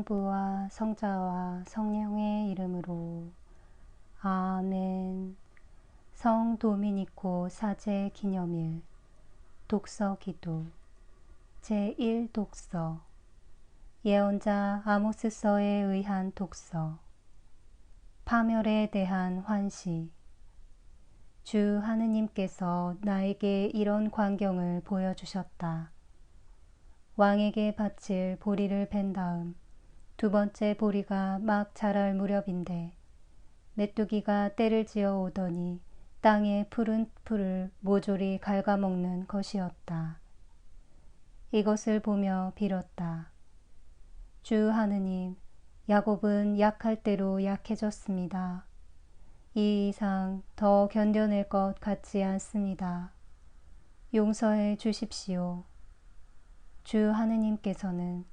성부와 성자와 성령의 이름으로 아멘. 성 도미니코 사제 기념일 독서 기도 제1독서 예언자 아모스서에 의한 독서 파멸에 대한 환시. 주 하느님께서 나에게 이런 광경을 보여주셨다. 왕에게 바칠 보리를 벤 다음 두 번째 보리가 막 자랄 무렵인데 메뚜기가 떼를 지어 오더니 땅의 푸른 풀을 모조리 갉아먹는 것이었다. 이것을 보며 빌었다. 주 하느님, 야곱은 약할 대로 약해졌습니다. 이 이상 더 견뎌낼 것 같지 않습니다. 용서해 주십시오. 주 하느님께서는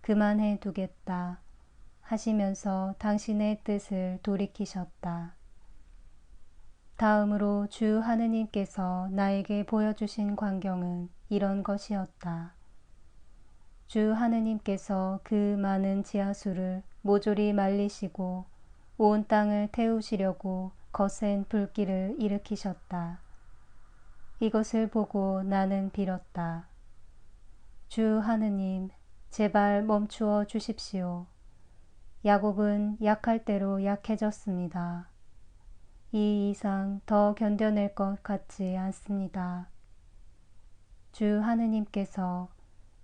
그만해 두겠다 하시면서 당신의 뜻을 돌이키셨다. 다음으로 주 하느님께서 나에게 보여주신 광경은 이런 것이었다. 주 하느님께서 그 많은 지하수를 모조리 말리시고 온 땅을 태우시려고 거센 불길을 일으키셨다. 이것을 보고 나는 빌었다. 주 하느님, 제발 멈추어 주십시오. 야곱은 약할 대로 약해졌습니다. 이 이상 더 견뎌낼 것 같지 않습니다. 주 하느님께서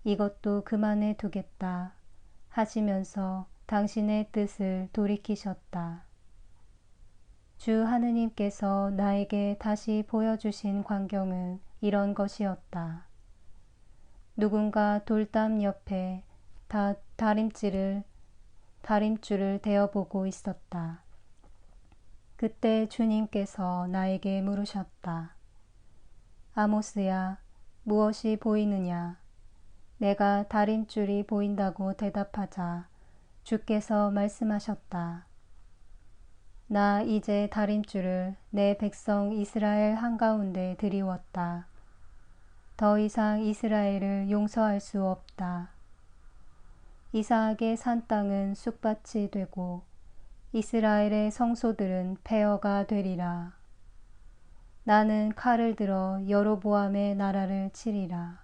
이것도 그만해 두겠다 하시면서 당신의 뜻을 돌이키셨다. 주 하느님께서 나에게 다시 보여주신 광경은 이런 것이었다. 누군가 돌담 옆에 다림줄을 대어보고 있었다. 그때 주님께서 나에게 물으셨다. 아모스야, 무엇이 보이느냐? 내가 다림줄이 보인다고 대답하자 주께서 말씀하셨다. 나 이제 다림줄을 내 백성 이스라엘 한가운데 드리웠다. 더 이상 이스라엘을 용서할 수 없다. 이삭의 산 땅은 쑥밭이 되고 이스라엘의 성소들은 폐허가 되리라. 나는 칼을 들어 여로보암의 나라를 치리라.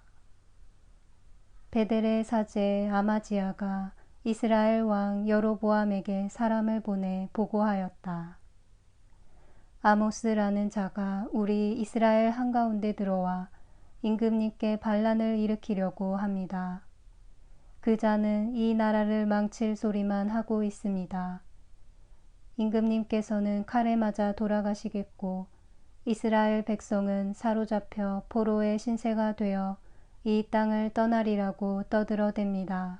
베델의 사제 아마지야가 이스라엘 왕 여로보암에게 사람을 보내 보고하였다. 아모스라는 자가 우리 이스라엘 한가운데 들어와 임금님께 반란을 일으키려고 합니다. 그 자는 이 나라를 망칠 소리만 하고 있습니다. 임금님께서는 칼에 맞아 돌아가시겠고 이스라엘 백성은 사로잡혀 포로의 신세가 되어 이 땅을 떠나리라고 떠들어댑니다.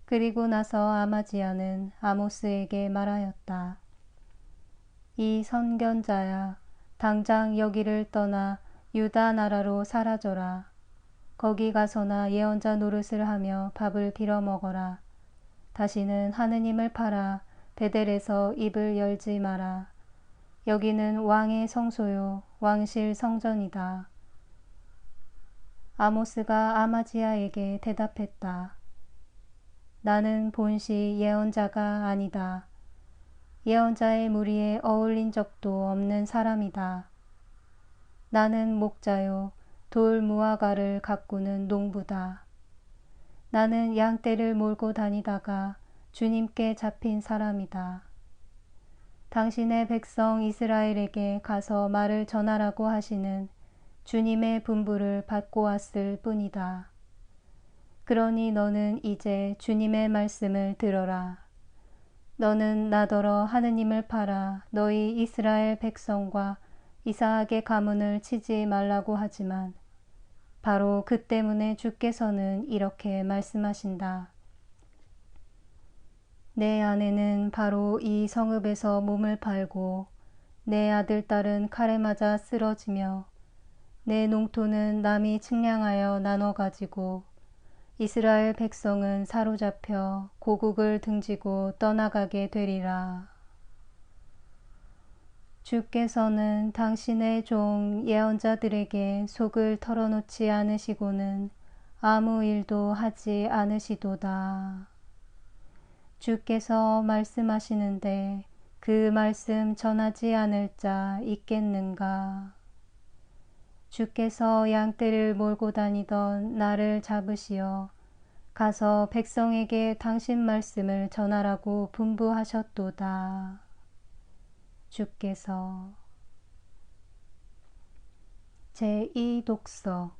그리고 나서 아마지야는 아모스에게 말하였다. 이 선견자야, 당장 여기를 떠나 유다 나라로 사라져라. 거기 가서나 예언자 노릇을 하며 밥을 빌어 먹어라. 다시는 하느님을 팔아 베델에서 입을 열지 마라. 여기는 왕의 성소요, 왕실 성전이다. 아모스가 아마지야에게 대답했다. 나는 본시 예언자가 아니다. 예언자의 무리에 어울린 적도 없는 사람이다. 나는 목자요, 돌 무화과를 가꾸는 농부다. 나는 양떼를 몰고 다니다가 주님께 잡힌 사람이다. 당신의 백성 이스라엘에게 가서 말을 전하라고 하시는 주님의 분부를 받고 왔을 뿐이다. 그러니 너는 이제 주님의 말씀을 들어라. 너는 나더러 하느님을 팔아 너희 이스라엘 백성과 이삭의 가문을 치지 말라고 하지만 바로 그 때문에 주께서는 이렇게 말씀하신다. 내 아내는 바로 이 성읍에서 몸을 팔고 내 아들 딸은 칼에 맞아 쓰러지며 내 농토는 남이 측량하여 나눠 가지고 이스라엘 백성은 사로잡혀 고국을 등지고 떠나가게 되리라. 주께서는 당신의 종 예언자들에게 속을 털어놓지 않으시고는 아무 일도 하지 않으시도다. 주께서 말씀하시는데 그 말씀 전하지 않을 자 있겠는가? 주께서 양떼를 몰고 다니던 나를 잡으시어 가서 백성에게 당신 말씀을 전하라고 분부하셨도다. 주께서 제2독서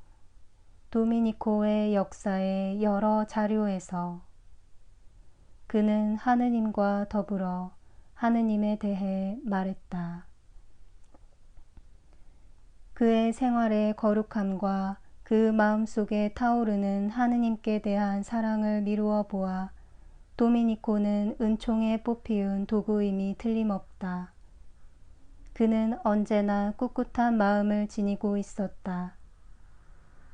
도미니코의 역사의 여러 자료에서 그는 하느님과 더불어 하느님에 대해 말했다. 그의 생활의 거룩함과 그 마음속에 타오르는 하느님께 대한 사랑을 미루어 보아 도미니코는 은총에 뽑히운 도구임이 틀림없다. 그는 언제나 꿋꿋한 마음을 지니고 있었다.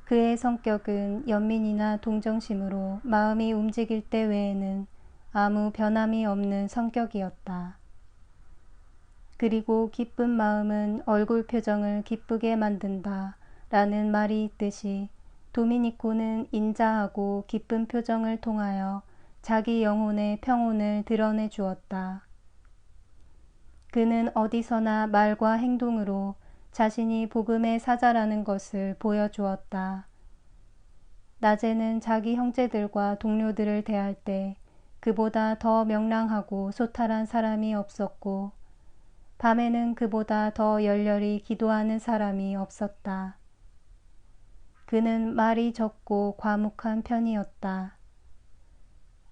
그의 성격은 연민이나 동정심으로 마음이 움직일 때 외에는 아무 변함이 없는 성격이었다. 그리고 기쁜 마음은 얼굴 표정을 기쁘게 만든다 라는 말이 있듯이 도미니코는 인자하고 기쁜 표정을 통하여 자기 영혼의 평온을 드러내 주었다. 그는 어디서나 말과 행동으로 자신이 복음의 사자라는 것을 보여주었다. 낮에는 자기 형제들과 동료들을 대할 때 그보다 더 명랑하고 소탈한 사람이 없었고 밤에는 그보다 더 열렬히 기도하는 사람이 없었다. 그는 말이 적고 과묵한 편이었다.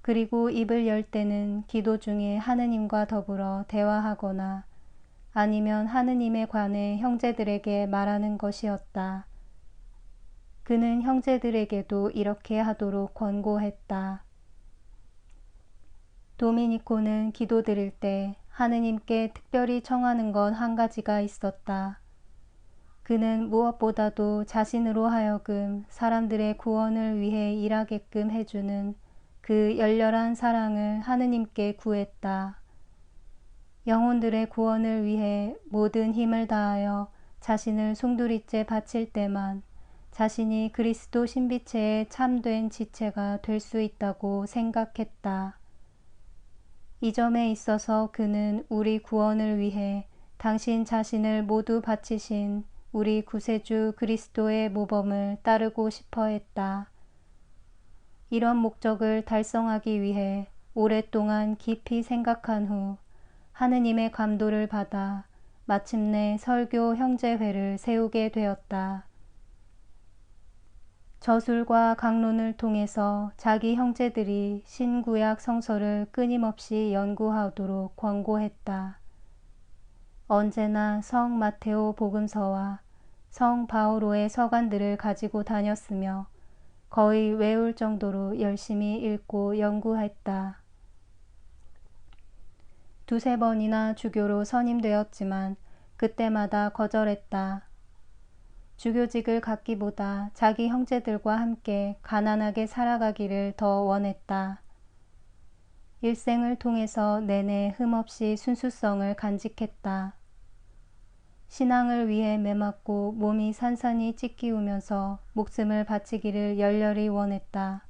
그리고 입을 열 때는 기도 중에 하느님과 더불어 대화하거나 아니면 하느님에 관해 형제들에게 말하는 것이었다. 그는 형제들에게도 이렇게 하도록 권고했다. 도미니코는 기도 드릴 때 하느님께 특별히 청하는 건 한 가지가 있었다. 그는 무엇보다도 자신으로 하여금 사람들의 구원을 위해 일하게끔 해주는 그 열렬한 사랑을 하느님께 구했다. 영혼들의 구원을 위해 모든 힘을 다하여 자신을 송두리째 바칠 때만 자신이 그리스도 신비체의 참된 지체가 될 수 있다고 생각했다. 이 점에 있어서 그는 우리 구원을 위해 당신 자신을 모두 바치신 우리 구세주 그리스도의 모범을 따르고 싶어 했다. 이런 목적을 달성하기 위해 오랫동안 깊이 생각한 후 하느님의 감도를 받아 마침내 설교 형제회를 세우게 되었다. 저술과 강론을 통해서 자기 형제들이 신구약 성서를 끊임없이 연구하도록 권고했다. 언제나 성 마테오 복음서와 성 바오로의 서간들을 가지고 다녔으며 거의 외울 정도로 열심히 읽고 연구했다. 두세 번이나 주교로 선임되었지만 그때마다 거절했다. 주교직을 갖기보다 자기 형제들과 함께 가난하게 살아가기를 더 원했다. 일생을 통해서 내내 흠없이 순수성을 간직했다. 신앙을 위해 매맞고 몸이 산산이 찢기우면서 목숨을 바치기를 열렬히 원했다.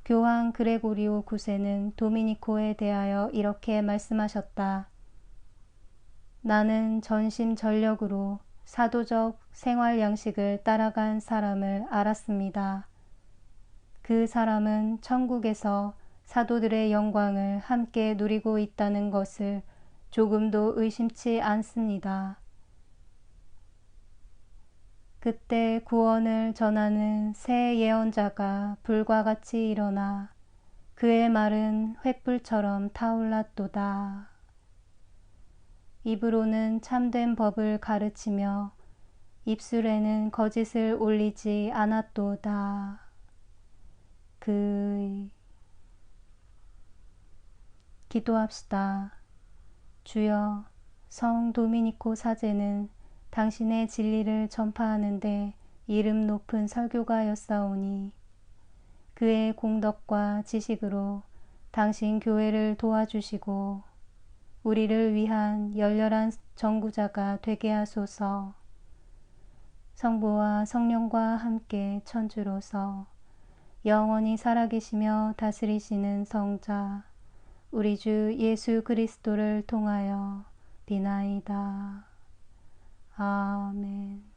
교황 그레고리오 9세는 도미니코에 대하여 이렇게 말씀하셨다. 나는 전심전력으로 사도적 생활 양식을 따라간 사람을 알았습니다. 그 사람은 천국에서 사도들의 영광을 함께 누리고 있다는 것을 조금도 의심치 않습니다. 그때 구원을 전하는 새 예언자가 불과 같이 일어나 그의 말은 횃불처럼 타올랐도다. 입으로는 참된 법을 가르치며 입술에는 거짓을 올리지 않았도다. 기도합시다. 주여, 성 도미니코 사제는 당신의 진리를 전파하는데 이름 높은 설교가였사오니 그의 공덕과 지식으로 당신 교회를 도와주시고 우리를 위한 열렬한 전구자가 되게 하소서. 성부와 성령과 함께 천주로서 영원히 살아계시며 다스리시는 성자 우리 주 예수 그리스도를 통하여 비나이다. 아멘.